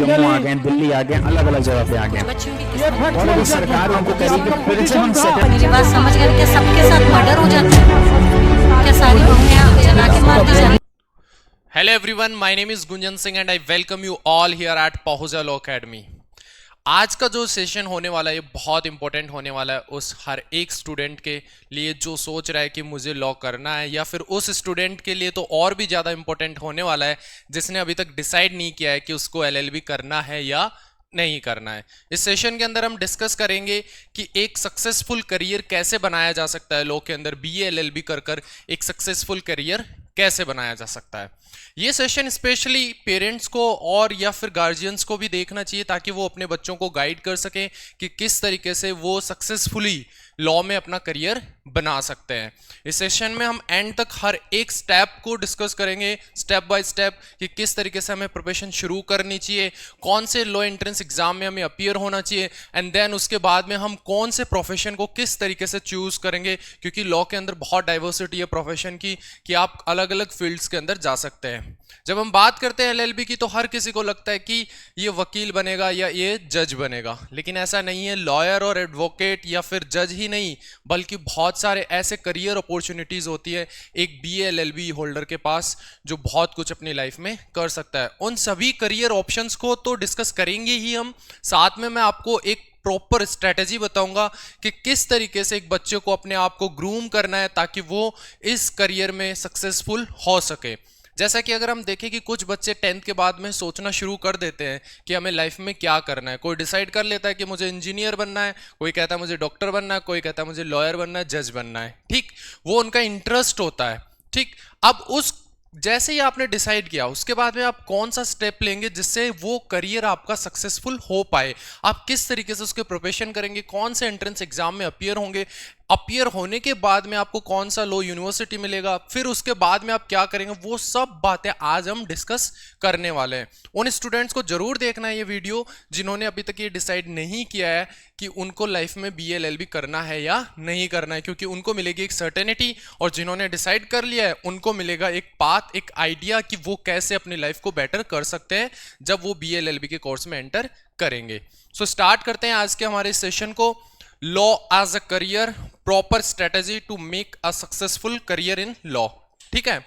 जम्मू आ गए, दिल्ली आ गए, अलग अलग जगह पे आ गए, और अभी सरकार उनको करेगी फिर से हम मेरी बात समझ गए? क्या सबके साथ मर्डर हो जाता है? क्या सारी बहुएं जला के मार दी जाती? Hello everyone, my name is Gunjan Singh and I welcome you all here at Pahuja Law Academy. आज का जो सेशन होने वाला है ये बहुत इंपॉर्टेंट होने वाला है उस हर एक स्टूडेंट के लिए जो सोच रहा है कि मुझे लॉ करना है, या फिर उस स्टूडेंट के लिए तो और भी ज़्यादा इंपॉर्टेंट होने वाला है जिसने अभी तक डिसाइड नहीं किया है कि उसको एलएलबी करना है या नहीं करना है। इस सेशन के अंदर हम डिस्कस करेंगे कि एक सक्सेसफुल करियर कैसे बनाया जा सकता है, लॉ के अंदर बीए एलएलबी कर एक सक्सेसफुल करियर कैसे बनाया जा सकता है। ये सेशन स्पेशली पेरेंट्स को और या फिर गार्जियंस को भी देखना चाहिए ताकि वो अपने बच्चों को गाइड कर सकें कि किस तरीके से वो सक्सेसफुली लॉ में अपना करियर बना सकते हैं। इस सेशन में हम एंड तक हर एक स्टेप को डिस्कस करेंगे, स्टेप बाय स्टेप, कि किस तरीके से हमें प्रिपरेशन शुरू करनी चाहिए, कौन से लॉ एंट्रेंस एग्जाम में हमें अपीयर होना चाहिए, एंड देन उसके बाद में हम कौन से प्रोफेशन को किस तरीके से चूज करेंगे, क्योंकि लॉ के अंदर बहुत डाइवर्सिटी है प्रोफेशन की कि आप अलग अलग फील्ड्स के अंदर जा सकते हैं। जब हम बात करते हैं एलएलबी की तो हर किसी को लगता है कि ये वकील बनेगा या ये जज बनेगा, लेकिन ऐसा नहीं है। लॉयर और एडवोकेट या फिर जज ही नहीं बल्कि बहुत सारे ऐसे करियर अपॉर्चुनिटीज होती है एक बीए एलएलबी होल्डर के पास जो बहुत कुछ अपनी लाइफ में कर सकता है। उन सभी करियर ऑप्शंस को तो डिस्कस करेंगे ही हम, साथ में मैं आपको एक प्रॉपर स्ट्रेटेजी बताऊंगा कि किस तरीके से एक बच्चे को अपने आप को ग्रूम करना है ताकि वो इस करियर में सक्सेसफुल हो सके। जैसा कि अगर हम देखें कि कुछ बच्चे 10th के बाद में सोचना शुरू कर देते हैं कि हमें लाइफ में क्या करना है। कोई डिसाइड कर लेता है कि मुझे इंजीनियर बनना है, कोई कहता है मुझे डॉक्टर बनना है, कोई कहता है मुझे लॉयर बनना है, जज बनना है। ठीक, वो उनका इंटरेस्ट होता है। ठीक, अब उस जैसे ही आपने डिसाइड किया उसके बाद में आप कौन सा स्टेप लेंगे जिससे वो करियर आपका सक्सेसफुल हो पाए, आप किस तरीके से उसके प्रिपरेशन करेंगे, कौन से एंट्रेंस एग्जाम में अपीयर होंगे, अपीयर होने के बाद में आपको कौन सा लॉ यूनिवर्सिटी मिलेगा, फिर उसके बाद में आप क्या करेंगे, वो सब बातें आज हम डिस्कस करने वाले हैं। उन स्टूडेंट्स को जरूर देखना है ये वीडियो जिन्होंने अभी तक ये डिसाइड नहीं किया है कि उनको लाइफ में बीए एलएलबी करना है या नहीं करना है, क्योंकि उनको मिलेगी एक सर्टेनिटी, और जिन्होंने डिसाइड कर लिया है उनको मिलेगा एक पाथ, एक आइडिया कि वो कैसे अपनी लाइफ को बेटर कर सकते हैं जब वो बीए एलएलबी के कोर्स में एंटर करेंगे। सो स्टार्ट करते हैं आज के हमारे सेशन को, law as a career, proper strategy to make a successful career in law. ठीक है,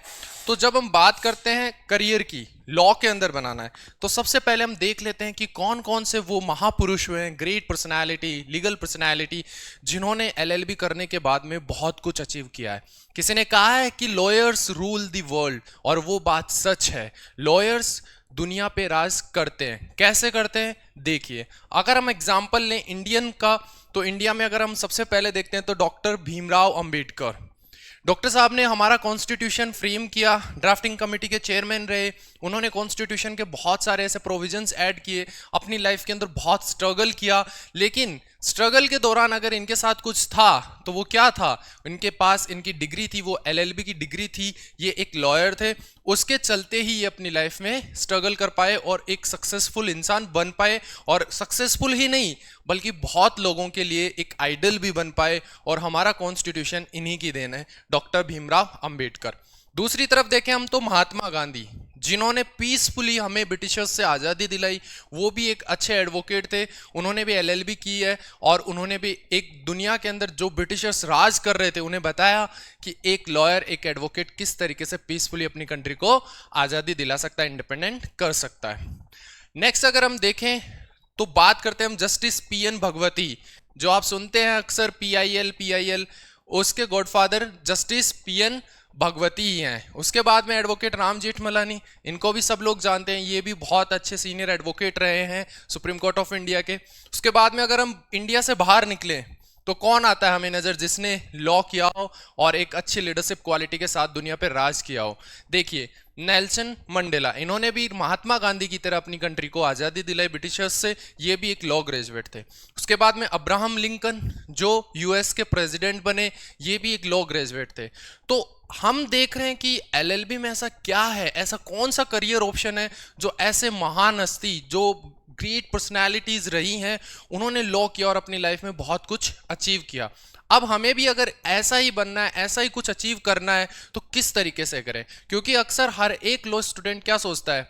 तो जब हम बात करते हैं करियर की, लॉ के अंदर बनाना है, तो सबसे पहले हम देख लेते हैं कि कौन कौन से वो महापुरुष हुए हैं, ग्रेट पर्सनालिटी, लीगल पर्सनालिटी, जिन्होंने एलएलबी करने के बाद में बहुत कुछ अचीव किया है। किसी ने कहा है कि लॉयर्स रूल द वर्ल्ड, और वो बात सच है। लॉयर्स दुनिया पे राज करते हैं। कैसे करते हैं देखिए, अगर हम एग्जाम्पल लें इंडियन का, तो इंडिया में अगर हम सबसे पहले देखते हैं तो डॉक्टर भीमराव अंबेडकर, डॉक्टर साहब ने हमारा कॉन्स्टिट्यूशन फ्रेम किया, ड्राफ्टिंग कमेटी के चेयरमैन रहे, उन्होंने कॉन्स्टिट्यूशन के बहुत सारे ऐसे प्रोविजंस ऐड किए, अपनी लाइफ के अंदर बहुत स्ट्रगल किया, लेकिन स्ट्रगल के दौरान अगर इनके साथ कुछ था तो वो क्या था, इनके पास इनकी डिग्री थी, वो एलएलबी की डिग्री थी, ये एक लॉयर थे, उसके चलते ही ये अपनी लाइफ में स्ट्रगल कर पाए और एक सक्सेसफुल इंसान बन पाए, और सक्सेसफुल ही नहीं बल्कि बहुत लोगों के लिए एक आइडल भी बन पाए, और हमारा कॉन्स्टिट्यूशन इन्हीं की देन है, डॉक्टर भीमराव अंबेडकर। दूसरी तरफ देखें हम तो महात्मा गांधी, जिन्होंने पीसफुली हमें ब्रिटिशर्स से आज़ादी दिलाई, वो भी एक अच्छे एडवोकेट थे, उन्होंने भी एलएलबी की है, और उन्होंने भी एक दुनिया के अंदर जो ब्रिटिशर्स राज कर रहे थे उन्हें बताया कि एक लॉयर, एक एडवोकेट किस तरीके से पीसफुली अपनी कंट्री को आज़ादी दिला सकता है, इंडिपेंडेंट कर सकता है। नेक्स्ट अगर हम देखें तो बात करते हैं हम जस्टिस पीएन भगवती, जो आप सुनते हैं अक्सर पीआईएल, उसके गॉडफादर जस्टिस पीएन भगवती ही हैं। उसके बाद में एडवोकेट राम जेठमलानी, इनको भी सब लोग जानते हैं, ये भी बहुत अच्छे सीनियर एडवोकेट रहे हैं सुप्रीम कोर्ट ऑफ इंडिया के। उसके बाद में अगर हम इंडिया से बाहर निकले तो कौन आता है हमें नजर जिसने लॉ किया हो और एक अच्छी लीडरशिप क्वालिटी के साथ दुनिया पे राज किया हो। देखिए नेल्सन मंडेला, इन्होंने भी महात्मा गांधी की तरह अपनी कंट्री को आज़ादी दिलाई ब्रिटिशर्स से, ये भी एक लॉ ग्रेजुएट थे। उसके बाद में अब्राहम लिंकन जो यूएस के प्रेसिडेंट बने, ये भी एक लॉ ग्रेजुएट थे। तो हम देख रहे हैं कि एलएलबी में ऐसा क्या है, ऐसा कौन सा करियर ऑप्शन है जो ऐसे महान हस्ती, जो ग्रेट पर्सनैलिटीज रही हैं, उन्होंने लॉ किया और अपनी लाइफ में बहुत कुछ अचीव किया। अब हमें भी अगर ऐसा ही बनना है, ऐसा ही कुछ अचीव करना है, तो किस तरीके से करें? क्योंकि अक्सर हर एक लॉ स्टूडेंट क्या सोचता है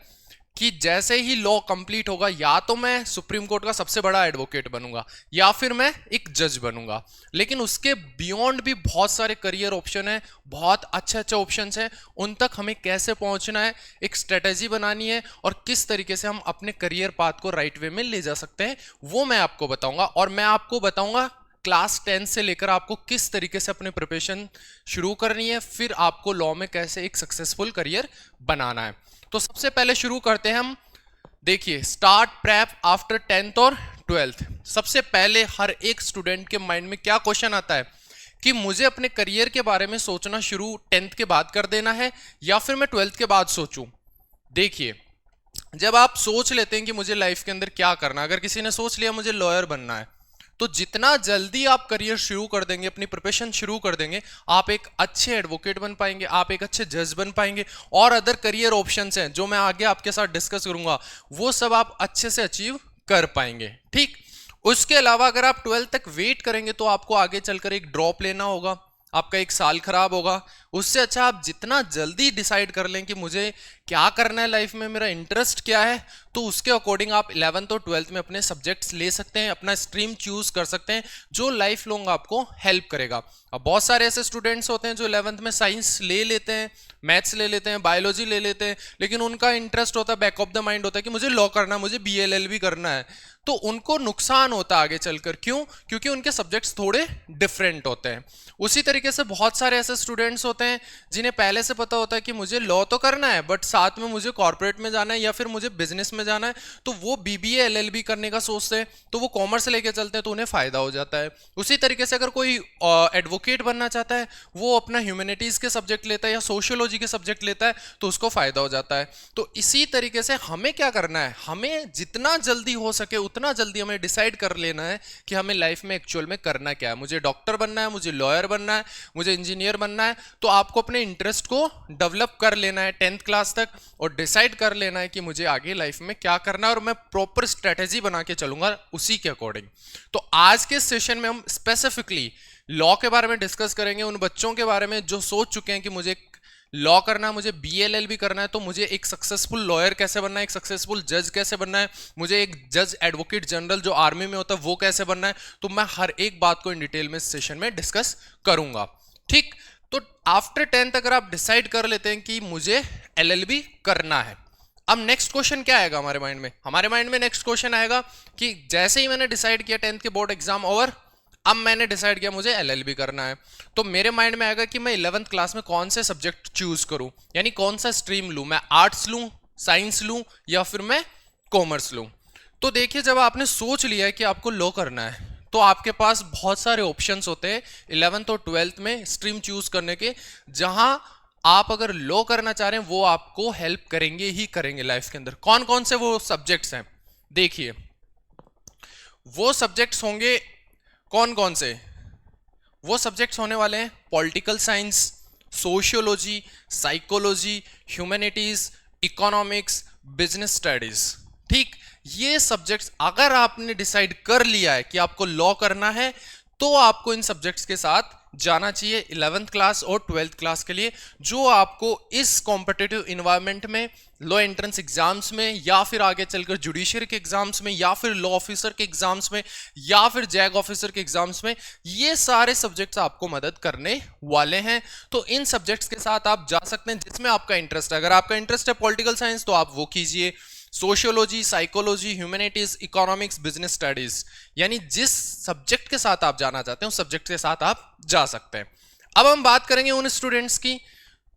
कि जैसे ही लॉ कंप्लीट होगा या तो मैं सुप्रीम कोर्ट का सबसे बड़ा एडवोकेट बनूंगा या फिर मैं एक जज बनूंगा, लेकिन उसके बियॉन्ड भी बहुत सारे करियर ऑप्शन है, बहुत अच्छे अच्छे ऑप्शंस हैं। उन तक हमें कैसे पहुंचना है, एक स्ट्रेटेजी बनानी है और किस तरीके से हम अपने करियर पाथ को राइट वे में ले जा सकते हैं, वो मैं आपको बताऊंगा। और मैं आपको बताऊंगा क्लास 10 से लेकर आपको किस तरीके से अपने प्रिपरेशन शुरू करनी है, फिर आपको लॉ में कैसे एक सक्सेसफुल करियर बनाना है। तो सबसे पहले शुरू करते हैं हम। देखिए, स्टार्ट प्रेप आफ्टर 10th और 12th। सबसे पहले हर एक स्टूडेंट के माइंड में क्या क्वेश्चन आता है कि मुझे अपने करियर के बारे में सोचना शुरू 10th के बाद कर देना है या फिर मैं 12th के बाद सोचूं। देखिए, जब आप सोच लेते हैं कि मुझे लाइफ के अंदर क्या करना है, अगर किसी ने सोच लिया मुझे लॉयर बनना है, तो जितना जल्दी आप करियर शुरू कर देंगे, अपनी प्रिपरेशन शुरू कर देंगे, आप एक अच्छे एडवोकेट बन पाएंगे, आप एक अच्छे जज बन पाएंगे और अदर करियर ऑप्शंस हैं जो मैं आगे आपके साथ डिस्कस करूंगा, वो सब आप अच्छे से अचीव कर पाएंगे। ठीक, उसके अलावा अगर आप 12th तक वेट करेंगे तो आपको आगे चलकर एक ड्रॉप लेना होगा, आपका एक साल खराब होगा। उससे अच्छा आप जितना जल्दी डिसाइड कर लें कि मुझे क्या करना है लाइफ में, मेरा इंटरेस्ट क्या है, तो उसके अकॉर्डिंग आप 11th और 12th में अपने सब्जेक्ट्स ले सकते हैं, अपना स्ट्रीम चूज कर सकते हैं जो लाइफ लॉन्ग आपको हेल्प करेगा। अब बहुत सारे ऐसे स्टूडेंट्स होते हैं जो 11th में साइंस ले लेते हैं, मैथ्स ले लेते हैं, बायोलॉजी ले लेते हैं, लेकिन उनका इंटरेस्ट होता है, बैक ऑफ द माइंड होता है कि मुझे लॉ करना है, मुझे BLLB करना है, तो उनको नुकसान होता है आगे चलकर। क्यों? क्योंकि उनके सब्जेक्ट्स थोड़े डिफरेंट होते हैं। उसी तरीके से बहुत सारे ऐसे स्टूडेंट्स होते हैं जिन्हें पहले से पता होता है कि मुझे लॉ तो करना है बट साथ में मुझे कॉर्पोरेट में जाना है या फिर मुझे बिजनेस में जाना है, तो वो BBA LLB करने का सोचते हैं, तो वो कॉमर्स लेके चलते हैं, तो उन्हें फायदा हो जाता है। उसी तरीके से अगर कोई एडवोकेट बनना चाहता है, वो अपना ह्यूमैनिटीज के सब्जेक्ट लेता है या सोशियोलॉजी के सब्जेक्ट लेता है, तो उसको फायदा हो जाता है। तो इसी तरीके से हमें क्या करना है, हमें जितना जल्दी हो सके उतना जल्दी हमें डिसाइड कर लेना है कि हमें लाइफ में एक्चुअल में करना क्या है। मुझे डॉक्टर बनना है, मुझे लॉयर बनना है, मुझे इंजीनियर बनना है, तो आपको अपने इंटरेस्ट को डेवलप कर लेना है 10th क्लास तक और डिसाइड कर लेना है कि मुझे आगे लाइफ में क्या करना है और मैं प्रॉपर स्ट्रेटेजी बना के चलूंगा उसी के अकॉर्डिंग। तो आज के सेशन में हम स्पेसिफिकली लॉ के बारे में डिस्कस करेंगे, उन बच्चों के बारे में जो सोच चुके हैं कि मुझे लॉ करना है, मुझे BLLB करना है, तो मुझे एक सक्सेसफुल लॉयर कैसे बनना है, एक सक्सेसफुल जज कैसे बनना है, मुझे एक जज एडवोकेट जनरल जो आर्मी में होता है वो कैसे बनना है, तो मैं हर एक बात को इन डिटेल में इस सेशन में डिस्कस करूंगा। ठीक, तो आफ्टर 10th अगर आप डिसाइड कर लेते हैं कि मुझे LLB करना है, अब नेक्स्ट क्वेश्चन क्या आएगा हमारे माइंड में? हमारे माइंड में नेक्स्ट क्वेश्चन आएगा कि जैसे ही मैंने डिसाइड किया 10th के बोर्ड एग्जाम ओवर, अब मैंने डिसाइड किया मुझे LLB करना है, तो मेरे माइंड में आएगा कि मैं 11th क्लास में कौन से सब्जेक्ट चूज करूं, यानी कौन सा स्ट्रीम लूं, मैं आर्ट्स लूं, साइंस लूं या फिर मैं कॉमर्स लूं। तो देखिए, जब आपने सोच लिया है कि आपको लॉ करना है, तो आपके पास बहुत सारे ऑप्शंस होते हैं 11th और 12th में स्ट्रीम चूज करने के, जहां आप अगर लॉ करना चाह रहे हैं वो आपको हेल्प करेंगे ही करेंगे लाइफ के अंदर। कौन कौन से वो सब्जेक्ट्स हैं? देखिए, वो सब्जेक्ट्स होंगे कौन कौन से? वो सब्जेक्ट्स होने वाले हैं political science, sociology, psychology, humanities, economics, business studies. ठीक, ये सब्जेक्ट्स अगर आपने डिसाइड कर लिया है कि आपको लॉ करना है, तो आपको इन सब्जेक्ट्स के साथ जाना चाहिए 11th क्लास और 12th क्लास के लिए, जो आपको इस कॉम्पिटिटिव इन्वायरमेंट में, लॉ एंट्रेंस एग्जाम्स में या फिर आगे चलकर जुडिशियरी के एग्जाम्स में या फिर लॉ ऑफिसर के एग्जाम्स में या फिर जैग ऑफिसर के एग्जाम्स में, ये सारे सब्जेक्ट्स आपको मदद करने वाले हैं। तो इन सब्जेक्ट्स के साथ आप जा सकते हैं जिसमें आपका इंटरेस्ट है। अगर आपका इंटरेस्ट है पॉलिटिकल साइंस तो आप वो कीजिए, sociology, psychology, humanities, economics, business studies, यानी जिस सब्जेक्ट के साथ आप जाना चाहते हैं उस सब्जेक्ट के साथ आप जा सकते हैं। अब हम बात करेंगे उन स्टूडेंट्स की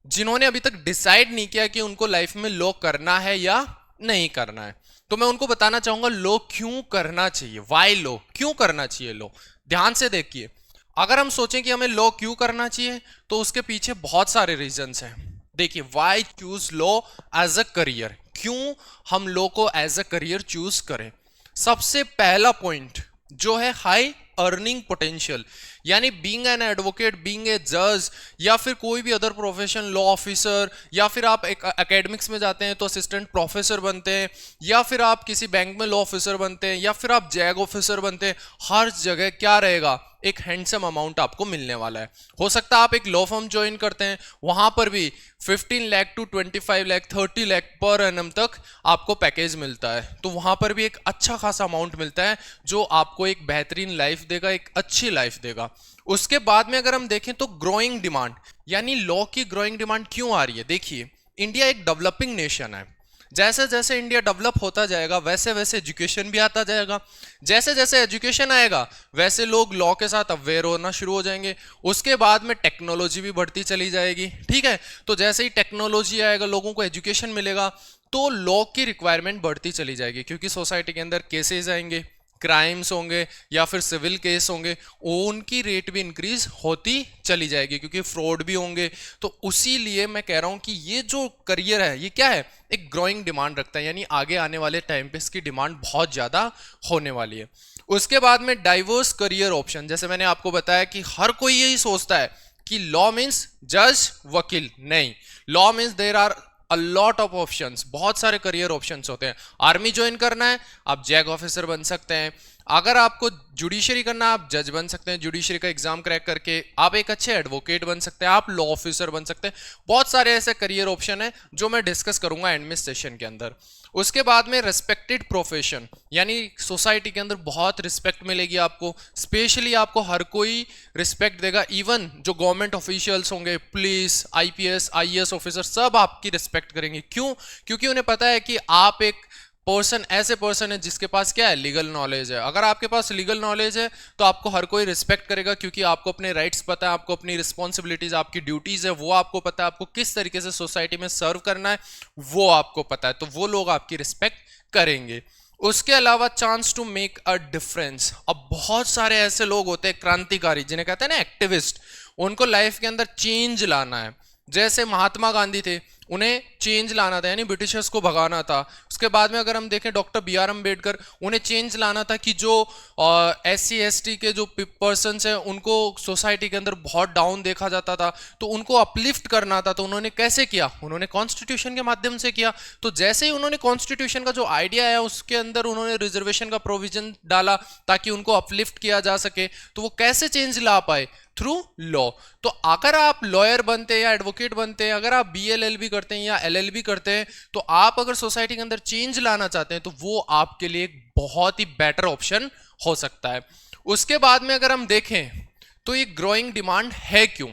जिन्होंने अभी तक डिसाइड नहीं किया कि उनको लाइफ में लॉ करना है या नहीं करना है। तो मैं उनको बताना चाहूंगा लॉ क्यों करना चाहिए, वाई लॉ, क्यों करना चाहिए लॉ। ध्यान से देखिए, अगर हम सोचें कि हमें लॉ क्यों करना चाहिए तो उसके पीछे बहुत सारे रीजंस हैं। देखिए, why choose law as a career, क्यों हम लॉ को एज अ करियर चूज करें। सबसे पहला पॉइंट जो है हाई अर्निंग पोटेंशियल, यानी being an advocate, being a जज या फिर कोई भी अदर प्रोफेशन, लॉ ऑफिसर, या फिर आप एक एकेडमिक्स में जाते हैं तो असिस्टेंट प्रोफेसर बनते हैं, या फिर आप किसी बैंक में लॉ ऑफिसर बनते हैं, या फिर आप जैग ऑफिसर बनते हैं, हर जगह क्या रहेगा, एक हैंडसम अमाउंट आपको मिलने वाला है। हो सकता है आप एक लॉ फर्म ज्वाइन करते हैं, वहां पर भी 15 lakh to 25 lakh 30 lakh per annum तक आपको पैकेज मिलता है, तो वहां पर भी एक अच्छा खासा अमाउंट मिलता है जो आपको एक बेहतरीन लाइफ देगा, एक अच्छी लाइफ देगा। उसके बाद में अगर हम देखें तो ग्रोइंग डिमांड, यानी लॉ की ग्रोइंग डिमांड क्यों आ रही है। देखिए, इंडिया एक डेवलपिंग नेशन है, जैसे जैसे इंडिया डेवलप होता जाएगा वैसे वैसे एजुकेशन भी आता जाएगा, जैसे जैसे एजुकेशन आएगा वैसे लोग लॉ के साथ अवेयर होना शुरू हो जाएंगे। उसके बाद में टेक्नोलॉजी भी बढ़ती चली जाएगी, ठीक है। तो जैसे ही टेक्नोलॉजी आएगा, लोगों को एजुकेशन मिलेगा, तो लॉ की रिक्वायरमेंट बढ़ती चली जाएगी, क्योंकि सोसाइटी के अंदर केसेस आएंगे, क्राइम्स होंगे या फिर सिविल केस होंगे, उनकी रेट भी इंक्रीज होती चली जाएगी, क्योंकि फ्रॉड भी होंगे। तो उसी लिए मैं कह रहा हूं कि ये जो करियर है ये क्या है, एक ग्रोइंग डिमांड रखता है, यानी आगे आने वाले टाइम पे इसकी डिमांड बहुत ज्यादा होने वाली है। उसके बाद में डाइवर्स करियर ऑप्शन, जैसे मैंने आपको बताया कि हर कोई यही सोचता है कि लॉ मीन्स जज वकील, नहीं, law means there are a lot of options, बहुत सारे करियर ऑप्शंस होते हैं। आर्मी ज्वाइन करना है, आप जैग ऑफिसर बन सकते हैं। अगर आपको जुडिशरी करना है, आप जज बन सकते हैं, जुडिशरी का एग्जाम क्रैक करके आप एक अच्छे एडवोकेट बन सकते हैं, आप लॉ ऑफिसर बन सकते हैं। बहुत सारे ऐसे करियर ऑप्शन है जो मैं डिस्कस करूंगा एडमिनिस्ट्रेशन के अंदर। उसके बाद में रेस्पेक्टेड प्रोफेशन, यानी सोसाइटी के अंदर बहुत रिस्पेक्ट मिलेगी आपको, स्पेशली आपको हर कोई रिस्पेक्ट देगा, इवन जो गवर्नमेंट ऑफिशियल्स होंगे, पुलिस, आईपीएस, आईएएस ऑफिसर, सब आपकी रिस्पेक्ट करेंगे। क्यों? क्योंकि उन्हें पता है कि आप एक ऐसे पर्सन है जिसके पास क्या है, लीगल नॉलेज है। अगर आपके पास लीगल नॉलेज है तो आपको हर कोई रिस्पेक्ट करेगा, क्योंकि आपको अपने राइट्स पता है, आपको अपनी रिस्पॉन्सिबिलिटीज, आपकी ड्यूटीज है वो आपको पता है, आपको किस तरीके से सोसाइटी में सर्व करना है वो आपको पता है, तो वो लोग आपकी रिस्पेक्ट करेंगे। उसके अलावा chance to make a difference, अब बहुत सारे ऐसे लोग होते हैं क्रांतिकारी, जिन्हें कहते हैं ना एक्टिविस्ट, उनको लाइफ के अंदर चेंज लाना है। जैसे महात्मा गांधी थे, उन्हें चेंज लाना था, यानी ब्रिटिशर्स को भगाना था। उसके बाद में अगर हम देखें डॉक्टर BR अम्बेडकर, उन्हें चेंज लाना था कि जो SC ST के जो पर्सन्स हैं उनको सोसाइटी के अंदर बहुत डाउन देखा जाता था, तो उनको अपलिफ्ट करना था। तो उन्होंने कैसे किया? उन्होंने कॉन्स्टिट्यूशन के माध्यम से किया। तो जैसे ही उन्होंने कॉन्स्टिट्यूशन का जो आइडिया है उसके अंदर उन्होंने रिजर्वेशन का प्रोविजन डाला ताकि उनको अपलिफ्ट किया जा सके, तो वो कैसे चेंज ला पाए? Through law. तो अगर आप लॉयर बनते हैं या एडवोकेट बनते हैं, अगर आप BLLB करते हैं या LLB करते हैं, तो आप अगर सोसाइटी के अंदर चेंज लाना चाहते हैं तो वो आपके लिए एक बहुत ही बेटर ऑप्शन हो सकता है। उसके बाद में अगर हम देखें तो ये ग्रोइंग डिमांड है क्यों,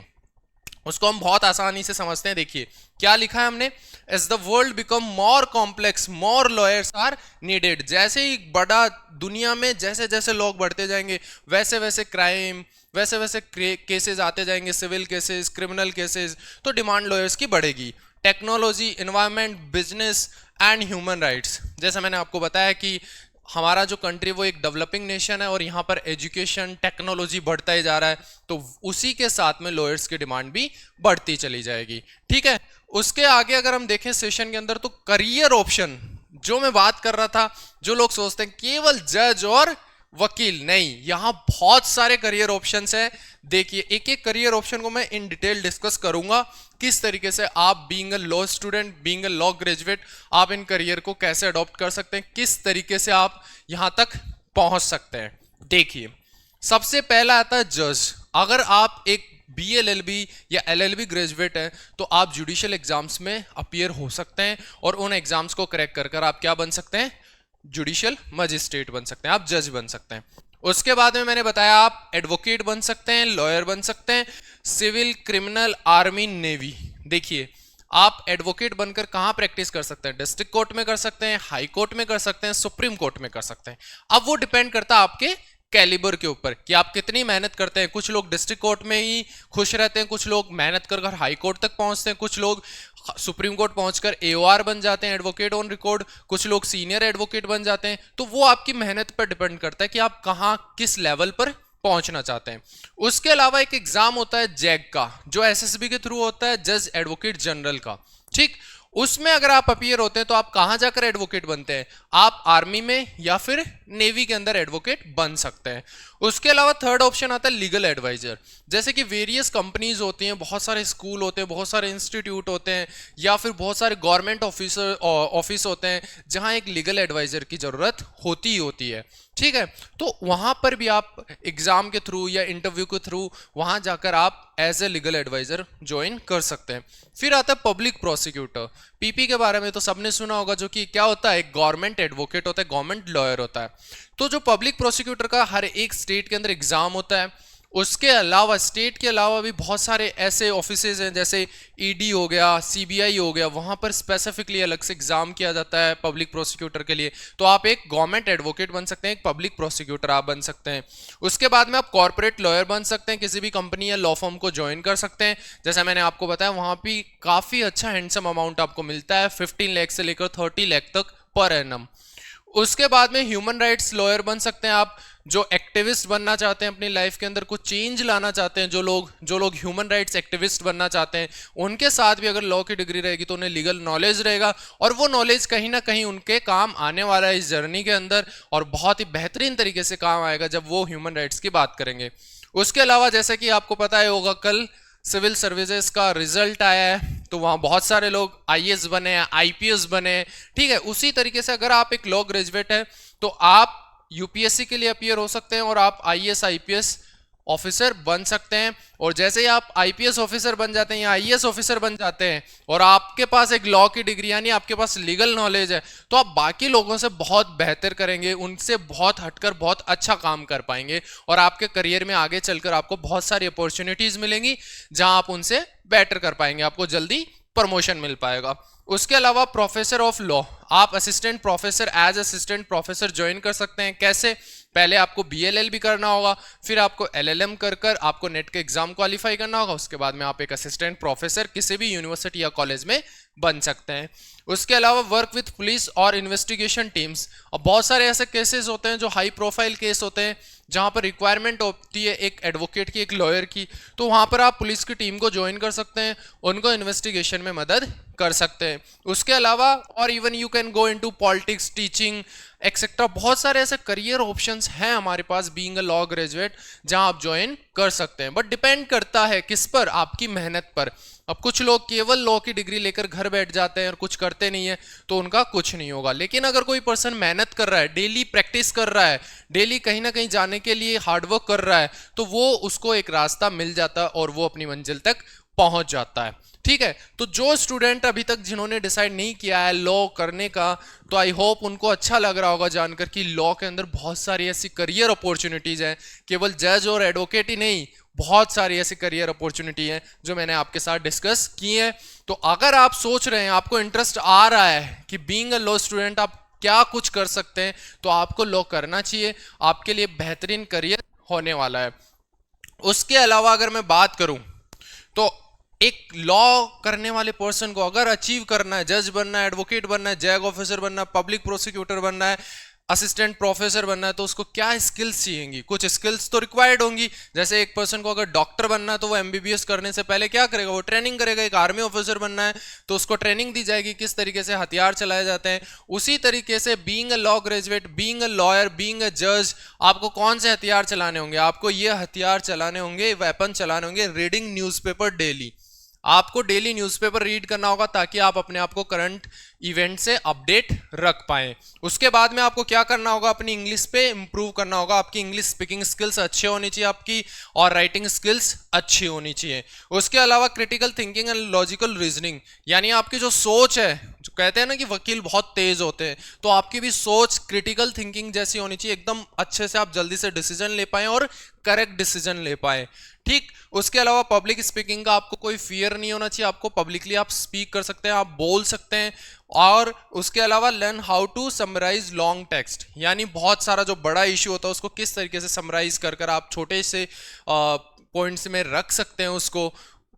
उसको हम बहुत आसानी से समझते हैं। देखिए क्या लिखा है हमने, as the world become more complex more lawyers are needed. जैसे ही बड़ा दुनिया में जैसे जैसे लोग बढ़ते जाएंगे वैसे वैसे क्राइम, वैसे वैसे केसेस आते जाएंगे, सिविल केसेस, क्रिमिनल केसेस, तो डिमांड लॉयर्स की बढ़ेगी। Technology, environment, business and human rights, जैसे मैंने आपको बताया कि हमारा जो कंट्री वो एक डेवलपिंग नेशन है और यहाँ पर एजुकेशन, टेक्नोलॉजी बढ़ता ही जा रहा है, तो उसी के साथ में लॉयर्स की डिमांड भी बढ़ती चली जाएगी। ठीक है, उसके आगे अगर हम देखें सेशन के अंदर, तो करियर ऑप्शन जो मैं बात कर रहा था, जो लोग सोचते हैं केवल जज और वकील, नहीं, यहां बहुत सारे करियर ऑप्शंस हैं। देखिए एक एक करियर ऑप्शन को मैं इन डिटेल डिस्कस करूंगा, किस तरीके से आप being a law student, being a law graduate, आप इन करियर को कैसे अडॉप्ट कर सकते हैं, किस तरीके से आप यहां तक पहुंच सकते हैं। देखिए सबसे पहला आता है जज। अगर आप एक BLLB या LLB ग्रेजुएट है तो आप जुडिशियल एग्जाम्स में अपीयर हो सकते हैं और उन एग्जाम्स को क्रैक कर कर आप क्या बन सकते हैं, जुडिशियल मजिस्ट्रेट बन सकते हैं, आप जज बन सकते हैं। उसके बाद में मैंने बताया आप एडवोकेट बन सकते हैं, लॉयर बन सकते हैं, सिविल, क्रिमिनल, आर्मी, नेवी। देखिए आप एडवोकेट बनकर कहां प्रैक्टिस कर सकते हैं, डिस्ट्रिक्ट कोर्ट में कर सकते हैं, हाई कोर्ट में कर सकते हैं, सुप्रीम कोर्ट में कर सकते हैं। अब वो डिपेंड करता है आपके कैलिबर के ऊपर कि आप कितनी मेहनत करते हैं। कुछ लोग डिस्ट्रिक्ट कोर्ट में ही खुश रहते हैं, कुछ लोग मेहनत कर कर हाई कोर्ट तक पहुंचते हैं, कुछ लोग सुप्रीम कोर्ट पहुंचकर AOR बन जाते हैं, एडवोकेट ऑन रिकॉर्ड, कुछ लोग सीनियर एडवोकेट बन जाते हैं। तो वो आपकी मेहनत पर डिपेंड करता है कि आप कहां किस लेवल पर पहुंचना चाहते हैं। उसके अलावा एक एग्जाम होता है जैग का, जो SSB के थ्रू होता है, जज एडवोकेट जनरल का। ठीक, उसमें अगर आप अपीयर होते हैं तो आप कहां जाकर एडवोकेट बनते हैं, आप आर्मी में या फिर नेवी के अंदर एडवोकेट बन सकते हैं। उसके अलावा थर्ड ऑप्शन आता है लीगल एडवाइजर। जैसे कि वेरियस कंपनीज होती हैं, बहुत सारे स्कूल होते हैं, बहुत सारे इंस्टीट्यूट होते हैं, या फिर बहुत सारे गवर्नमेंट ऑफिस होते हैं जहां एक लीगल एडवाइजर की जरूरत होती ही होती है। ठीक है, तो वहां पर भी आप एग्जाम के थ्रू या इंटरव्यू के थ्रू वहां जाकर आप as a legal advisor join कर सकते हैं। फिर आता है पब्लिक प्रोसिक्यूटर। पीपी के बारे में तो सबने सुना होगा, जो कि क्या होता है, एक गवर्नमेंट एडवोकेट होता है, गवर्नमेंट लॉयर होता है। तो जो पब्लिक प्रोसिक्यूटर का हर एक स्टेट के अंदर एग्जाम होता है। उसके अलावा स्टेट के अलावा भी बहुत सारे ऐसे ऑफिसेज हैं, जैसे ईडी हो गया, सीबीआई हो गया, वहां पर स्पेसिफिकली अलग से एग्जाम किया जाता है पब्लिक प्रोसिक्यूटर के लिए। तो आप एक गवर्नमेंट एडवोकेट बन सकते हैं, एक पब्लिक प्रोसिक्यूटर आप बन सकते हैं। उसके बाद में आप कॉर्पोरेट लॉयर बन सकते हैं, किसी भी कंपनी या लॉ फर्म को ज्वाइन कर सकते हैं। जैसा मैंने आपको बताया, वहां भी काफी अच्छा हैंडसम अमाउंट आपको मिलता है, 15 लाख से लेकर 30 लाख तक पर एनम। उसके बाद में ह्यूमन राइट्स लॉयर बन सकते हैं आप, जो एक्टिविस्ट बनना चाहते हैं, अपनी लाइफ के अंदर कुछ चेंज लाना चाहते हैं, जो लोग ह्यूमन राइट्स एक्टिविस्ट बनना चाहते हैं, उनके साथ भी अगर लॉ की डिग्री रहेगी तो उन्हें लीगल नॉलेज रहेगा, और वो नॉलेज कहीं ना कहीं उनके काम आने वाला है इस जर्नी के अंदर, और बहुत ही बेहतरीन तरीके से काम आएगा जब वो ह्यूमन राइट्स की बात करेंगे। उसके अलावा जैसे कि आपको पता है होगा, कल सिविल सर्विसेज का रिजल्ट आया है, तो वहाँ बहुत सारे लोग आईएएस बने हैं, आईपीएस बने हैं। ठीक है, उसी तरीके से अगर आप एक लॉ ग्रेजुएट है तो आप यूपीएससी के लिए अपीयर हो सकते हैं और आप आईएएस आईपीएस ऑफिसर बन सकते हैं। और जैसे ही आप आईपीएस ऑफिसर बन जाते हैं या आईएएस ऑफिसर बन जाते हैं और आपके पास एक लॉ की डिग्री यानी आपके पास लीगल नॉलेज है, तो आप बाकी लोगों से बहुत बेहतर करेंगे, उनसे बहुत हटकर बहुत अच्छा काम कर पाएंगे, और आपके करियर में आगे चलकर आपको बहुत सारी अपॉर्चुनिटीज मिलेंगी जहां आप उनसे बेटर कर पाएंगे, आपको जल्दी प्रमोशन मिल पाएगा। उसके अलावा प्रोफेसर ऑफ लॉ, आप assistant professor as assistant professor join कर सकते हैं। कैसे? पहले आपको बीएलएल भी करना होगा, फिर आपको एलएलएम कर आपको नेट के एग्जाम क्वालिफाई करना होगा, उसके बाद में आप एक असिस्टेंट प्रोफेसर किसी भी यूनिवर्सिटी या कॉलेज में बन सकते हैं। उसके अलावा वर्क विथ पुलिस और इन्वेस्टिगेशन टीम्स, और बहुत सारे ऐसे केसेस होते हैं जो हाई प्रोफाइल केस होते हैं जहां पर रिक्वायरमेंट होती है एक एडवोकेट की, एक लॉयर की, तो वहां पर आप पुलिस की टीम को ज्वाइन कर सकते हैं, उनको इन्वेस्टिगेशन में मदद कर सकते हैं। उसके अलावा और even you can go into politics, teaching etcetera, बहुत सारे ऐसे करियर ऑप्शंस हैं हमारे पास बीइंग अ लॉ ग्रेजुएट जहां आप ज्वाइन कर सकते हैं। बट डिपेंड करता है किस पर, आपकी मेहनत पर। अब कुछ लोग केवल लॉ की डिग्री लेकर घर बैठ जाते हैं और कुछ करते नहीं है, तो उनका कुछ नहीं होगा। लेकिन अगर कोई पर्सन मेहनत कर रहा है, डेली प्रैक्टिस कर रहा है, डेली कहीं ना कहीं जाने के लिए हार्डवर्क कर रहा है, तो वो उसको एक रास्ता मिल जाता है और वो अपनी मंजिल तक पहुंच जाता है। ठीक है, तो जो स्टूडेंट अभी तक जिन्होंने डिसाइड नहीं किया है लॉ करने का, तो आई होप उनको अच्छा लग रहा होगा जानकर कि लॉ के अंदर बहुत सारी ऐसी करियर अपॉर्चुनिटीज हैं, केवल जज और एडवोकेट ही नहीं, बहुत सारी ऐसी करियर अपॉर्चुनिटी है जो मैंने आपके साथ डिस्कस की है। तो अगर आप सोच रहे हैं, आपको इंटरेस्ट आ रहा है कि बीइंग अ लॉ स्टूडेंट आप क्या कुछ कर सकते हैं, तो आपको लॉ करना चाहिए, आपके लिए बेहतरीन करियर होने वाला है। उसके अलावा अगर मैं बात करूं तो एक लॉ करने वाले पर्सन को अगर अचीव करना है, जज बनना है, एडवोकेट बनना है, जैग ऑफिसर बनना है, पब्लिक प्रोसिक्यूटर बनना है, असिस्टेंट प्रोफेसर बनना है, तो उसको क्या स्किल्स चाहिएंगी? कुछ स्किल्स तो रिक्वायर्ड होंगी। जैसे एक पर्सन को अगर डॉक्टर बनना है तो वो एमबीबीएस करने से पहले क्या करेगा? वो ट्रेनिंग करेगा। एक आर्मी ऑफिसर बनना है तो उसको ट्रेनिंग दी जाएगी किस तरीके से हथियार चलाए जाते हैं। उसी तरीके से being a law graduate, being a lawyer, being a जज, आपको कौन से हथियार चलाने होंगे? आपको ये हथियार चलाने होंगे, वेपन चलाने होंगे, रीडिंग न्यूज़पेपर डेली। आपको डेली न्यूज़पेपर रीड करना होगा ताकि आप अपने आप को करंट इवेंट से अपडेट रख पाएं। उसके बाद में आपको क्या करना होगा? अपनी इंग्लिश पे इंप्रूव करना होगा। आपकी इंग्लिश स्पीकिंग स्किल्स अच्छी होनी चाहिए आपकी, और राइटिंग स्किल्स अच्छी होनी चाहिए। उसके अलावा critical thinking and logical reasoning, यानी आपकी जो सोच है, जो कहते हैं ना कि वकील बहुत तेज होते हैं, तो आपकी भी सोच क्रिटिकल थिंकिंग जैसी होनी चाहिए, एकदम अच्छे से आप जल्दी से डिसीजन ले पाएं और करेक्ट डिसीजन ले पाएं। ठीक, उसके अलावा पब्लिक स्पीकिंग का आपको कोई फियर नहीं होना चाहिए, आपको पब्लिकली आप स्पीक कर सकते हैं, आप बोल सकते हैं। और उसके अलावा learn how to summarize long text, यानी बहुत सारा जो बड़ा इश्यू होता है उसको किस तरीके से समराइज कर आप छोटे से पॉइंट्स में रख सकते हैं उसको।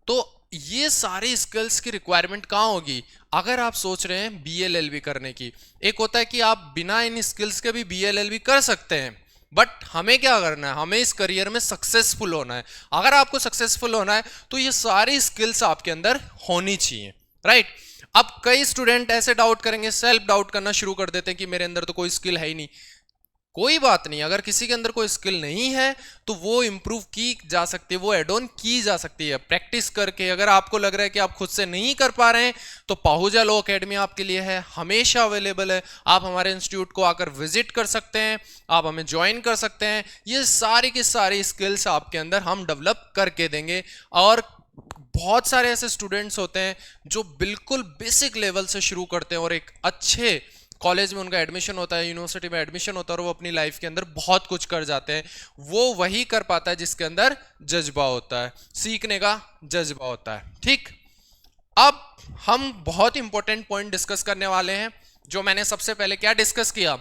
तो ये सारी स्किल्स की रिक्वायरमेंट कहाँ होगी? अगर आप सोच रहे हैं बीएलएलबी करने की। एक होता है कि आप बिना इन स्किल्स के भी बीएलएलबी कर सकते हैं, बट हमें क्या करना है? हमें इस करियर में सक्सेसफुल होना है। अगर आपको सक्सेसफुल होना है तो ये सारी स्किल्स आपके अंदर होनी चाहिए, राइट? अब कई स्टूडेंट ऐसे डाउट करेंगे, सेल्फ डाउट करना शुरू कर देते हैं कि मेरे अंदर तो कोई स्किल है ही नहीं। कोई बात नहीं, अगर किसी के अंदर कोई स्किल नहीं है तो वो इम्प्रूव की जा सकती है, वो एड ऑन की जा सकती है प्रैक्टिस करके। अगर आपको लग रहा है कि आप खुद से नहीं कर पा रहे हैं तो पाहुजा लॉ एकेडमी आपके लिए है, हमेशा अवेलेबल है। आप हमारे इंस्टीट्यूट को आकर विजिट कर सकते हैं, आप हमें ज्वाइन कर सकते हैं। ये सारी की सारी स्किल्स आपके अंदर हम डेवलप करके देंगे। और बहुत सारे ऐसे स्टूडेंट्स होते हैं जो बिल्कुल बेसिक लेवल से शुरू करते हैं और एक अच्छे कॉलेज में उनका एडमिशन होता है, यूनिवर्सिटी में एडमिशन होता है और वो अपनी लाइफ के अंदर बहुत कुछ कर जाते हैं। वो वही कर पाता है जिसके अंदर जज्बा होता है, सीखने का जज्बा होता है। ठीक, अब हम बहुत इंपॉर्टेंट पॉइंट डिस्कस करने वाले हैं। जो मैंने सबसे पहले क्या डिस्कस किया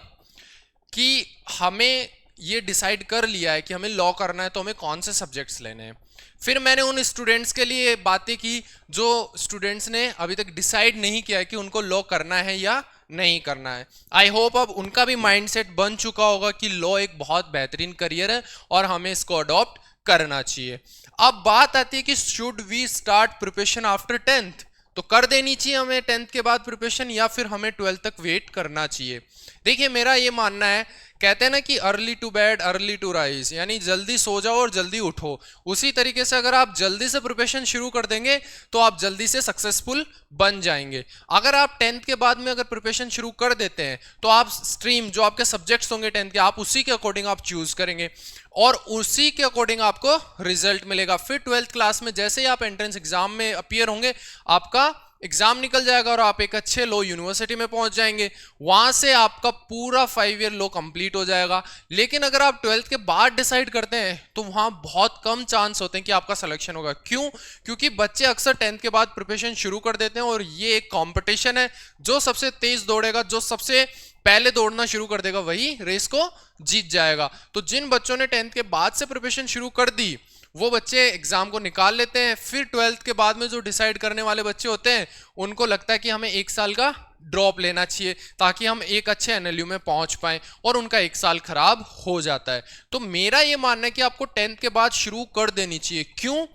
कि हमें ये डिसाइड कर लिया है कि हमें लॉ करना है तो हमें कौन से सब्जेक्ट्स लेने हैं। फिर मैंने उन स्टूडेंट्स के लिए बातें की जो स्टूडेंट्स ने अभी तक डिसाइड नहीं किया है कि उनको लॉ करना है या नहीं करना है। आई होप अब उनका भी माइंडसेट बन चुका होगा कि लॉ एक बहुत बेहतरीन करियर है और हमें इसको अडॉप्ट करना चाहिए। अब बात आती है कि should we start preparation after 10th, तो कर देनी चाहिए हमें 10th के बाद प्रिपरेशन या फिर हमें 12th तक वेट करना चाहिए। देखिए मेरा ये मानना है, कहते हैं ना कि early to bed early to rise, यानी जल्दी सो जाओ और जल्दी उठो। उसी तरीके से अगर आप जल्दी से प्रिपरेशन शुरू कर देंगे तो आप जल्दी से सक्सेसफुल बन जाएंगे। अगर आप 10th के बाद में अगर प्रिपरेशन शुरू कर देते हैं तो आप स्ट्रीम जो आपके सब्जेक्ट्स होंगे 10th के, आप उसी के अकॉर्डिंग आप चूज करेंगे और उसी के अकॉर्डिंग आपको रिजल्ट मिलेगा। फिर 12th क्लास में जैसे ही आप एंट्रेंस एग्जाम में अपीयर होंगे, आपका एग्जाम निकल जाएगा और आप एक अच्छे लो यूनिवर्सिटी में पहुंच जाएंगे। वहां से आपका पूरा 5 ईयर लो कंप्लीट हो जाएगा। लेकिन अगर आप 12th के बाद डिसाइड करते हैं तो वहां बहुत कम चांस होते हैं कि आपका सिलेक्शन होगा। क्यों? क्योंकि बच्चे अक्सर 10th के बाद प्रिपरेशन शुरू कर देते हैं और ये एक कंपटीशन है। जो सबसे तेज दौड़ेगा, जो सबसे पहले दौड़ना शुरू कर देगा, वही रेस को जीत जाएगा। तो जिन बच्चों ने 10th के बाद से प्रिपरेशन शुरू कर दी वो बच्चे एग्जाम को निकाल लेते हैं। फिर 12th के बाद में जो डिसाइड करने वाले बच्चे होते हैं उनको लगता है कि हमें 1 साल का ड्रॉप लेना चाहिए ताकि हम एक अच्छे एनएलयू में पहुंच पाएं, और उनका 1 साल खराब हो जाता है। तो मेरा ये मानना है कि आपको 10th के बाद शुरू कर देनी चाहिए। क्यों?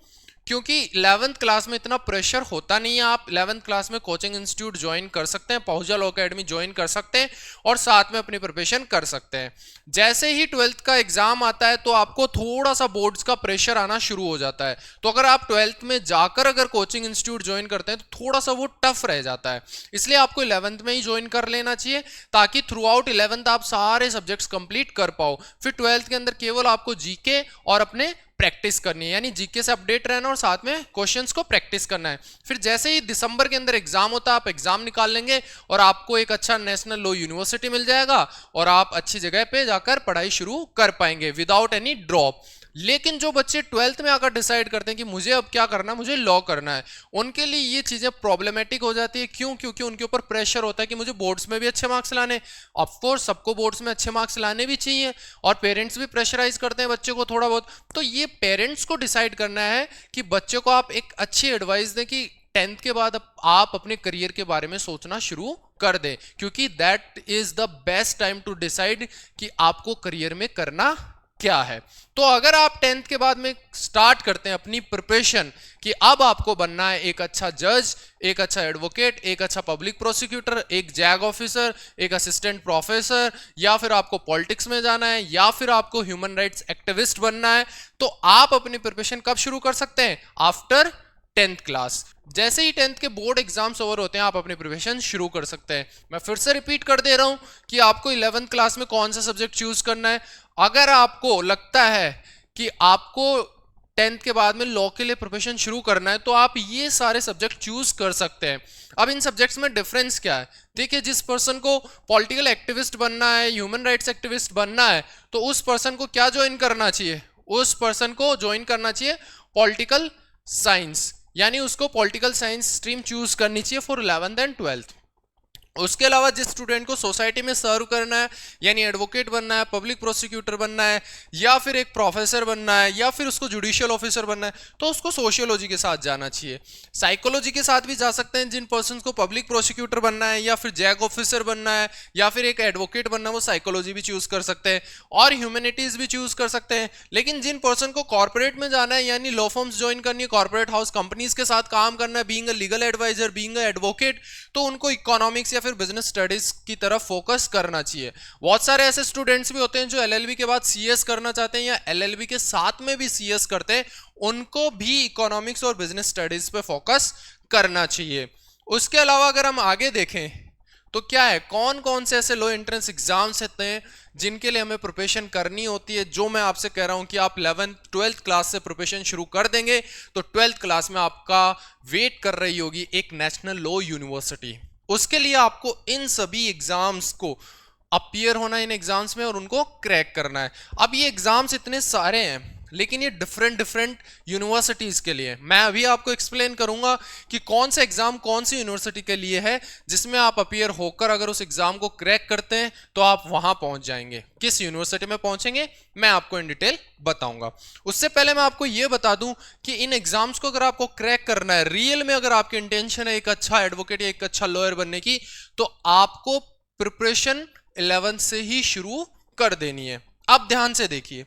क्योंकि 11th क्लास में इतना प्रेशर होता नहीं है। आप 11th क्लास में कोचिंग इंस्टीट्यूट ज्वाइन कर सकते हैं, पाहुजा लॉ एकेडमी ज्वाइन कर सकते हैं और साथ में अपनी प्रिपरेशन कर सकते हैं। जैसे ही 12th का एग्जाम आता है तो आपको थोड़ा सा बोर्ड्स का प्रेशर आना शुरू हो जाता है। तो अगर आप 12th में जाकर अगर कोचिंग इंस्टीट्यूट ज्वाइन करते हैं तो थोड़ा सा वो टफ रह जाता है। इसलिए आपको 11th में ही ज्वाइन कर लेना चाहिए ताकि थ्रू आउट 11th आप सारे सब्जेक्ट्स कंप्लीट कर पाओ। फिर 12th के अंदर केवल आपको जीके और अपने प्रैक्टिस करनी है, यानी जीके से अपडेट रहना और साथ में क्वेश्चंस को प्रैक्टिस करना है। फिर जैसे ही दिसंबर के अंदर एग्जाम होता है आप एग्जाम निकाल लेंगे और आपको एक अच्छा नेशनल लॉ यूनिवर्सिटी मिल जाएगा और आप अच्छी जगह पे जाकर पढ़ाई शुरू कर पाएंगे विदाउट एनी ड्रॉप। लेकिन जो बच्चे 12th में आकर डिसाइड करते हैं कि मुझे अब क्या करना है, मुझे लॉ करना है, उनके लिए ये चीजें प्रॉब्लमेटिक हो जाती है। क्यों? क्योंकि उनके ऊपर प्रेशर होता है कि मुझे बोर्ड्स में भी अच्छे मार्क्स लाने। ऑफ कोर्स सबको बोर्ड्स में अच्छे मार्क्स लाने भी चाहिए और पेरेंट्स भी प्रेशराइज करते हैं बच्चे को थोड़ा बहुत। तो ये पेरेंट्स को डिसाइड करना है कि बच्चे को आप एक अच्छी एडवाइस दें कि 10th के बाद आप अपने करियर के बारे में सोचना शुरू कर दें, क्योंकि that is the best time to decide कि आपको करियर में करना क्या है। तो अगर आप 10th के बाद में स्टार्ट करते हैं अपनी प्रिपरेशन कि अब आपको बनना है एक अच्छा जज, एक अच्छा एडवोकेट, एक अच्छा पब्लिक प्रोसिक्यूटर, एक जैग ऑफिसर, एक असिस्टेंट प्रोफेसर, या फिर आपको पॉलिटिक्स में जाना है या फिर आपको ह्यूमन राइट्स एक्टिविस्ट बनना है, तो आप अपनी प्रिपरेशन कब शुरू कर सकते हैं? After 10th class. जैसे ही 10th के बोर्ड एग्जाम्स ओवर होते हैं आप अपनी प्रिपरेशन शुरू कर सकते हैं। मैं फिर से रिपीट कर दे रहा हूं कि आपको 11th क्लास में कौन सा सब्जेक्ट चूज करना है। अगर आपको लगता है कि आपको 10th के बाद में लॉ के लिए प्रिपरेशन शुरू करना है तो आप ये सारे सब्जेक्ट चूज कर सकते हैं। अब इन सब्जेक्ट्स में डिफरेंस क्या है? देखिए, जिस पर्सन को पॉलिटिकल एक्टिविस्ट बनना है, ह्यूमन राइट्स एक्टिविस्ट बनना है, तो उस पर्सन को क्या ज्वाइन करना चाहिए? उस पर्सन को ज्वाइन करना चाहिए पॉलिटिकल साइंस, यानी उसको पॉलिटिकल साइंस स्ट्रीम चूज करनी चाहिए फॉर 11th एंड 12th। उसके अलावा जिस स्टूडेंट को सोसाइटी में सर्व करना है, यानी एडवोकेट बनना है, पब्लिक प्रोसिक्यूटर बनना है, या फिर एक प्रोफेसर बनना है, या फिर उसको जुडिशियल ऑफिसर बनना है, तो उसको सोशियोलॉजी के साथ जाना चाहिए। साइकोलॉजी के साथ भी जा सकते हैं। जिन पर्सन को पब्लिक प्रोसिक्यूटर बनना है या फिर जैग ऑफिसर बनना है या फिर एक एडवोकेट बनना है, वो साइकोलॉजी भी चूज कर सकते हैं और ह्यूमैनिटीज भी चूज कर सकते हैं। लेकिन जिन पर्सन को कॉर्पोरेट में जाना है, यानी लॉ फर्म्स ज्वाइन करनी है, कॉर्पोरेट हाउस कंपनीज के साथ काम करना है, being a legal advisor, being a advocate, तो उनको इकोनॉमिक्स या फिर बिजनेस स्टडीज की तरफ फोकस करना चाहिए। बहुत सारे ऐसे स्टूडेंट्स भी होते हैं जो एलएलबी के बाद सीएस करना चाहते हैं या एलएलबी के साथ में भी सीएस करते हैं, उनको भी इकोनॉमिक्स और बिजनेस स्टडीज पे फोकस करना चाहिए। उसके अलावा अगर हम आगे देखें तो क्या है, कौन कौन से ऐसे लो एंट्रेंस एग्जाम्स होते हैं जिनके लिए हमें प्रिपरेशन करनी होती है। जो मैं आपसे कह रहा हूं कि आप 11th-12th क्लास से प्रिपरेशन शुरू कर देंगे तो 12th क्लास में आपका वेट कर रही होगी एक नेशनल लॉ यूनिवर्सिटी। उसके लिए आपको इन सभी एग्जाम्स को अपीयर होना इन एग्जाम्स में और उनको क्रैक करना है। अब ये एग्जाम्स इतने सारे हैं लेकिन ये डिफरेंट यूनिवर्सिटीज के लिए। मैं अभी आपको एक्सप्लेन करूंगा कि कौन सा एग्जाम कौन सी यूनिवर्सिटी के लिए है जिसमें आप अपीयर होकर अगर उस एग्जाम को क्रैक करते हैं तो आप वहां पहुंच जाएंगे। किस यूनिवर्सिटी में पहुंचेंगे मैं आपको इन डिटेल बताऊंगा। उससे पहले मैं आपको यह बता दूं कि इन एग्जाम्स को अगर आपको क्रैक करना है, रियल में अगर आपकी इंटेंशन है एक अच्छा एडवोकेट या एक अच्छा लॉयर बनने की, तो आपको प्रिपरेशन 11 से ही शुरू कर देनी है। अब ध्यान से देखिए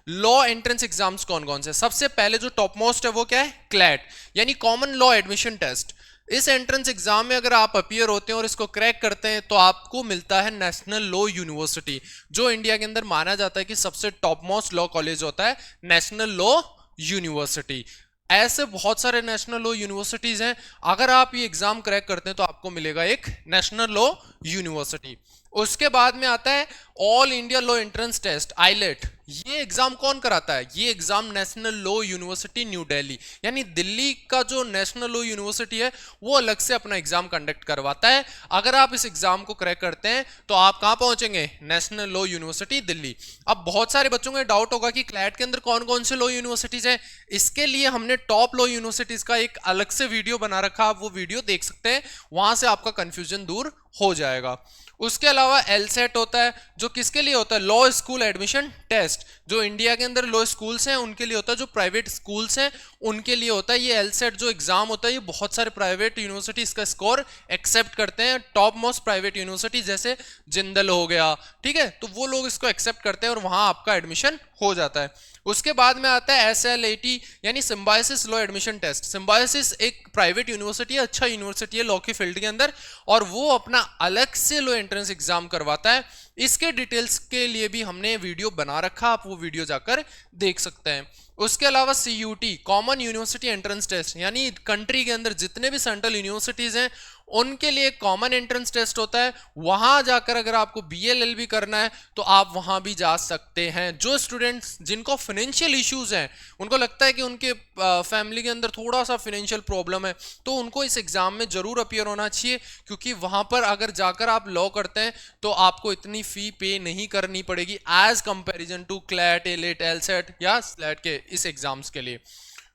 लॉ एंट्रेंस एग्जाम्स कौन कौन से। सबसे पहले जो टॉप मोस्ट है वो क्या है, क्लैट यानी कॉमन लॉ एडमिशन टेस्ट। इस एंट्रेंस एग्जाम में अगर आप अपीयर होते हैं और इसको क्रैक करते हैं तो आपको मिलता है नेशनल लॉ यूनिवर्सिटी, जो इंडिया के अंदर माना जाता है कि सबसे टॉप मोस्ट लॉ कॉलेज होता है नेशनल लॉ यूनिवर्सिटी। ऐसे बहुत सारे नेशनल लॉ यूनिवर्सिटीज हैं, अगर आप ये एग्जाम क्रैक करते हैं तो आपको मिलेगा एक नेशनल लॉ यूनिवर्सिटी। उसके बाद में आता है all India law entrance test AILET. ये एग्जाम कौन कराता है, ये exam national law university new Delhi यानी दिल्ली का जो नेशनल लॉ यूनिवर्सिटी है वो अलग से अपना एग्जाम कंडक्ट करवाता है। अगर आप इस एग्जाम को क्रैक करते हैं तो आप कहां पहुंचेंगे, नेशनल लॉ यूनिवर्सिटी दिल्ली। अब बहुत सारे बच्चों को डाउट होगा कि क्लैट के अंदर कौन कौन से लॉ यूनिवर्सिटीज हैं। इसके लिए हमने टॉप लॉ यूनिवर्सिटीज का एक अलग से वीडियो बना रखा, आप वो वीडियो देख सकते हैं, वहां से आपका कंफ्यूजन दूर हो जाएगा। उसके अलावा एलसेट होता है जो किसके लिए होता है, लॉ स्कूल एडमिशन टेस्ट। जो इंडिया के अंदर लॉ स्कूल्स हैं उनके लिए होता है, जो प्राइवेट स्कूल्स हैं उनके लिए होता है। ये एलसेट जो एग्जाम होता है ये बहुत सारे प्राइवेट यूनिवर्सिटी इसका स्कोर एक्सेप्ट करते हैं। टॉप मोस्ट प्राइवेट यूनिवर्सिटी जैसे जिंदल हो गया, ठीक है, तो वो लोग इसको एक्सेप्ट करते हैं और वहां आपका एडमिशन हो जाता है। उसके बाद में आता है SLAT यानी Symbiosis law admission test. Symbiosis एक प्राइवेट यूनिवर्सिटी है, अच्छा यूनिवर्सिटी है लॉ की फील्ड के अंदर, और वो अपना अलग से लॉ एंट्रेंस एग्जाम करवाता है। इसके डिटेल्स के लिए भी हमने वीडियो बना रखा, आप वो वीडियो जाकर देख सकते हैं। उसके अलावा CUT common university entrance test यानी कंट्री के अंदर जितने भी सेंट्रल यूनिवर्सिटीज हैं उनके लिए कॉमन एंट्रेंस टेस्ट होता है। वहां जाकर अगर आपको BLLB करना है तो आप वहां भी जा सकते हैं। जो स्टूडेंट्स जिनको फाइनेंशियल इश्यूज हैं, उनको लगता है कि उनके फैमिली के अंदर थोड़ा सा फाइनेंशियल प्रॉब्लम है, तो उनको इस एग्जाम में जरूर अपीयर होना चाहिए, क्योंकि वहां पर अगर जाकर आप लॉ करते हैं तो आपको इतनी फी पे नहीं करनी पड़ेगी as comparison to CLAT, AILET, LSAT या स्लैट के इस एग्जाम्स के लिए।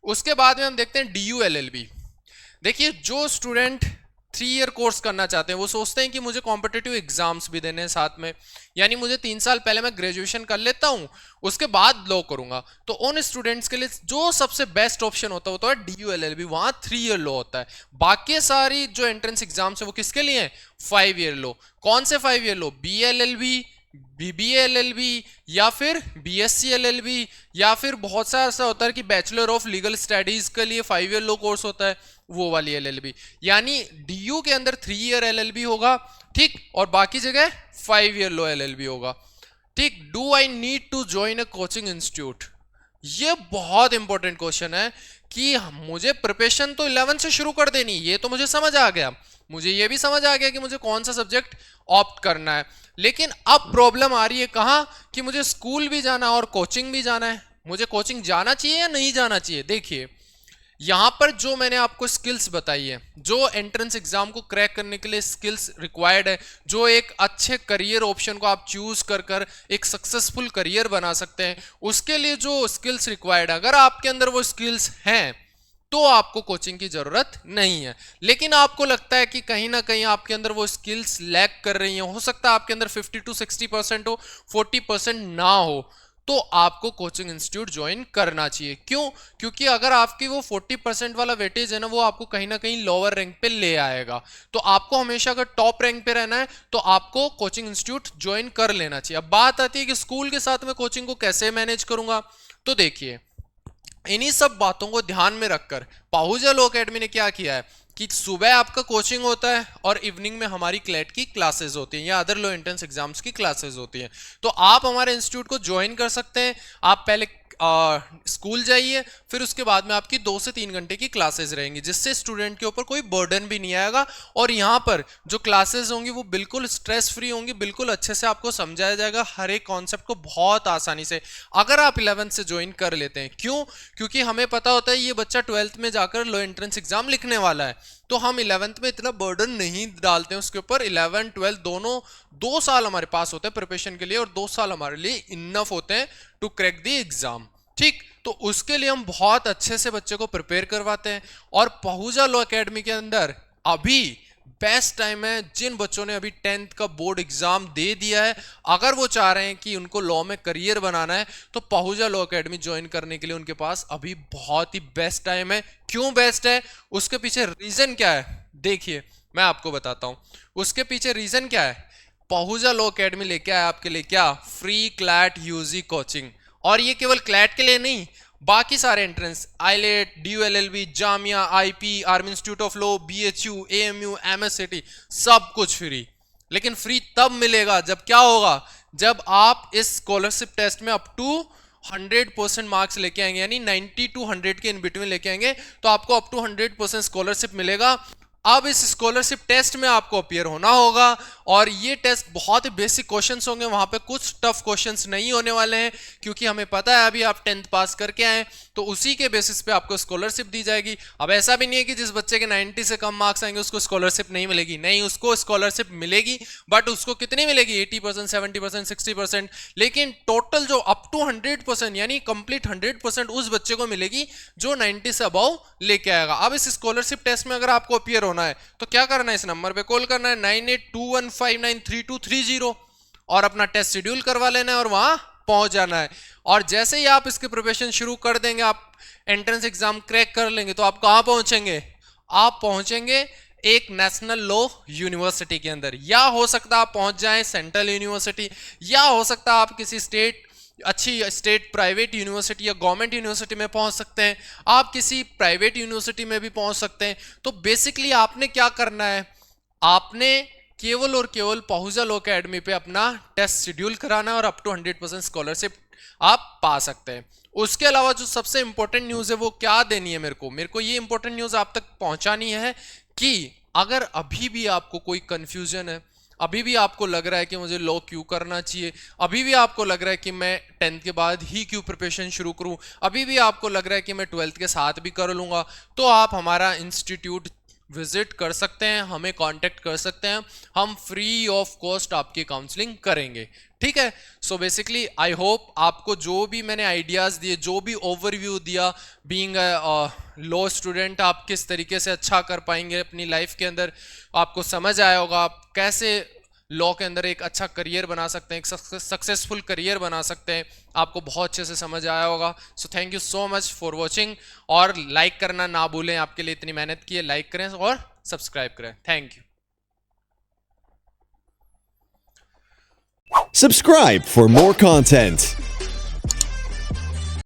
उसके बाद में हम देखते हैं DULLB। देखिए जो स्टूडेंट 3 ईयर कोर्स करना चाहते हैं वो सोचते हैं कि मुझे कॉम्पिटिटिव एग्जाम्स भी देने हैं साथ में, यानी मुझे 3 साल पहले मैं ग्रेजुएशन कर लेता हूं उसके बाद लॉ करूंगा। तो उन स्टूडेंट्स के लिए जो सबसे बेस्ट ऑप्शन होता है वो तो है DULLB, वहां 3 ईयर लॉ होता है। बाकी सारी जो एंट्रेंस एग्जाम्स है वो किसके लिए हैं, 5 ईयर लॉ। कौन से 5 ईयर लॉ, BLLB, BBA-LLB या फिर BSc-LLB, या फिर बहुत सा ऐसा होता है कि बैचलर ऑफ लीगल स्टडीज के लिए 5 ईयर लॉ कोर्स होता है, वो वाली LLB। यानी DU के अंदर 3 ईयर LLB होगा, ठीक, और बाकी जगह 5 ईयर लॉ LLB होगा, ठीक। Do I need to join a coaching institute, ये बहुत इंपॉर्टेंट क्वेश्चन है कि मुझे प्रिपरेशन तो 11 से शुरू कर देनी, ये तो मुझे समझ आ गया, मुझे ये भी समझ आ गया कि मुझे कौन सा सब्जेक्ट ऑप्ट करना है, लेकिन अब प्रॉब्लम आ रही है कहां कि मुझे स्कूल भी जाना है और कोचिंग भी जाना है। मुझे कोचिंग जाना चाहिए या नहीं जाना चाहिए। देखिए यहां पर जो मैंने आपको स्किल्स बताई है, जो एंट्रेंस एग्जाम को क्रैक करने के लिए स्किल्स रिक्वायर्ड है, जो एक अच्छे करियर ऑप्शन को आप चूज कर एक सक्सेसफुल करियर बना सकते हैं, उसके लिए जो स्किल्स रिक्वायर्ड है, अगर आपके अंदर वो स्किल्स हैं तो आपको कोचिंग की जरूरत नहीं है। लेकिन आपको लगता है कि कहीं ना कहीं आपके अंदर वो स्किल्स लैक कर रही हैं, हो सकता है आपके अंदर 50 to 60% हो, 40% ना हो, तो आपको कोचिंग इंस्टीट्यूट ज्वाइन करना चाहिए। क्यों? क्योंकि अगर आपकी वो 40% वाला वेटेज है ना, वो आपको कहीं ना कहीं लोअर रैंक पे ले आएगा। तो आपको हमेशा अगर टॉप रैंक पे रहना है तो आपको कोचिंग इंस्टीट्यूट ज्वाइन कर लेना चाहिए। अब बात आती है कि स्कूल के साथ में कोचिंग को कैसे मैनेज करूंगा, तो देखिए इन्हीं सब बातों को ध्यान में रखकर पाहुजा लॉ एकेडमी ने क्या किया है कि सुबह आपका कोचिंग होता है और इवनिंग में हमारी क्लेट की क्लासेस होती हैं या अदर लो एंट्रेंस एग्जाम्स की क्लासेस होती हैं। तो आप हमारे इंस्टीट्यूट को ज्वाइन कर सकते हैं। आप पहले स्कूल जाइए, फिर उसके बाद में आपकी 2 से 3 घंटे की क्लासेस रहेंगी, जिससे स्टूडेंट के ऊपर कोई बर्डन भी नहीं आएगा। और यहाँ पर जो क्लासेस होंगी वो बिल्कुल स्ट्रेस फ्री होंगी, बिल्कुल अच्छे से आपको समझाया जाएगा हर एक कॉन्सेप्ट को बहुत आसानी से, अगर आप 11th से ज्वाइन कर लेते हैं। क्यों? क्योंकि हमें पता होता है ये बच्चा 12th में जाकर लो एंट्रेंस एग्जाम लिखने वाला है, तो हम 11th में इतना बर्डन नहीं डालते हैं उसके ऊपर। 11 12 दोनों 2 साल हमारे पास होते हैं प्रिपरेशन के लिए, और 2 साल हमारे लिए इनफ होते हैं टू क्रैक द एग्जाम। ठीक, तो उसके लिए हम बहुत अच्छे से बच्चे को प्रिपेयर करवाते हैं। और पहूजा लॉ एकेडमी के अंदर अभी बेस्ट टाइम है जिन बच्चों ने अभी 10th का बोर्ड एग्जाम दे दिया है, अगर वो चाह रहे हैं कि उनको लॉ में करियर बनाना है, तो पहूजा लॉ एकेडमी ज्वाइन करने के लिए उनके पास अभी बहुत ही बेस्ट टाइम है। क्यों बेस्ट है? उसके पीछे रीजन क्या है, देखिए मैं आपको बताता हूं। उसके पीछे रीजन क्या है? पहूजा लॉ एकेडमी लेके आया आपके लिए क्या? Free CLAT UG coaching. और ये केवल क्लैट के लिए नहीं, बाकी सारे entrance AILET, DULLB, Jamia, IP, army institute of law, BHU, AMU, MSCT, सब कुछ फ्री। लेकिन फ्री तब मिलेगा जब क्या होगा? जब आप इस स्कॉलरशिप टेस्ट में अप टू 100% मार्क्स लेके आएंगे, यानी 90 to 100 के इन बिटवीन लेके आएंगे, तो आपको अप टू 100% स्कॉलरशिप मिलेगा। अब इस स्कॉलरशिप टेस्ट में आपको अपीयर होना होगा, और ये टेस्ट बहुत ही बेसिक क्वेश्चंस होंगे, वहां पे कुछ टफ क्वेश्चंस नहीं होने वाले हैं, क्योंकि हमें पता है अभी आप 10th पास करके आए, तो उसी के बेसिस पे आपको स्कॉलरशिप दी जाएगी। अब ऐसा भी नहीं है कि जिस बच्चे के 90 से कम मार्क्स आएंगे उसको स्कॉलरशिप नहीं मिलेगी, नहीं, उसको स्कॉलरशिप मिलेगी, बट उसको कितनी मिलेगी? 80%, 70%, 60%। लेकिन टोटल जो अप टू 100% यानी कंप्लीट 100% उस बच्चे को मिलेगी जो 90 से अबव लेके आएगा। अब इस स्कॉलरशिप टेस्ट में अगर आपको अपीयर होना है तो क्या करना है? इस नंबर पे कॉल करना है 9821593230 और अपना टेस्ट शेड्यूल करवा लेना है और वहां पहुंच जाना है। और जैसे ही आप इसके प्रिपरेशन शुरू कर देंगे, आप एंट्रेंस एग्जाम क्रैक कर लेंगे, तो आप कहां पहुंचेंगे? आप पहुंचेंगे एक नेशनल लॉ यूनिवर्सिटी के अंदर, या हो सकता है आप पहुंच जाएं सेंट्रल यूनिवर्सिटी, या हो सकता है आप किसी अच्छी स्टेट प्राइवेट यूनिवर्सिटी या गवर्नमेंट यूनिवर्सिटी में पहुंच सकते हैं, आप किसी प्राइवेट यूनिवर्सिटी में भी पहुंच सकते हैं। तो बेसिकली आपने क्या करना है? आपने केवल और केवल पहूजा लॉ एकेडमी पे अपना टेस्ट शेड्यूल कराना है और अप टू 100% स्कॉलरशिप आप पा सकते हैं। उसके अलावा जो सबसे इंपॉर्टेंट न्यूज़ है वो क्या देनी है मेरे को ये इंपॉर्टेंट न्यूज़ आप तक पहुंचानी है कि अगर अभी भी आपको कोई कंफ्यूजन है, अभी भी आपको लग रहा है कि मुझे लॉ क्यों करना चाहिए, अभी भी आपको लग रहा है कि मैं 10th के बाद ही क्यों प्रिपरेशन शुरू करूं, अभी भी आपको लग रहा है कि मैं 12th के साथ भी कर लूंगा, तो आप हमारा इंस्टीट्यूट विजिट कर सकते हैं, हमें कांटेक्ट कर सकते हैं, हम फ्री ऑफ कॉस्ट आपकी काउंसलिंग करेंगे। ठीक है? सो बेसिकली आई होप आपको जो भी मैंने आइडियाज़ दिए, जो भी ओवरव्यू दिया, बीइंग लॉ स्टूडेंट आप किस तरीके से अच्छा कर पाएंगे अपनी लाइफ के अंदर, आपको समझ आया होगा आप कैसे लॉ के अंदर एक अच्छा करियर बना सकते हैं, एक सक्सेसफुल करियर बना सकते हैं, आपको बहुत अच्छे से समझ आया होगा। So thank you so much for watching, और लाइक करना ना भूलें, आपके लिए इतनी मेहनत की है, लाइक करें और सब्सक्राइब करें। Thank you. Subscribe for more content.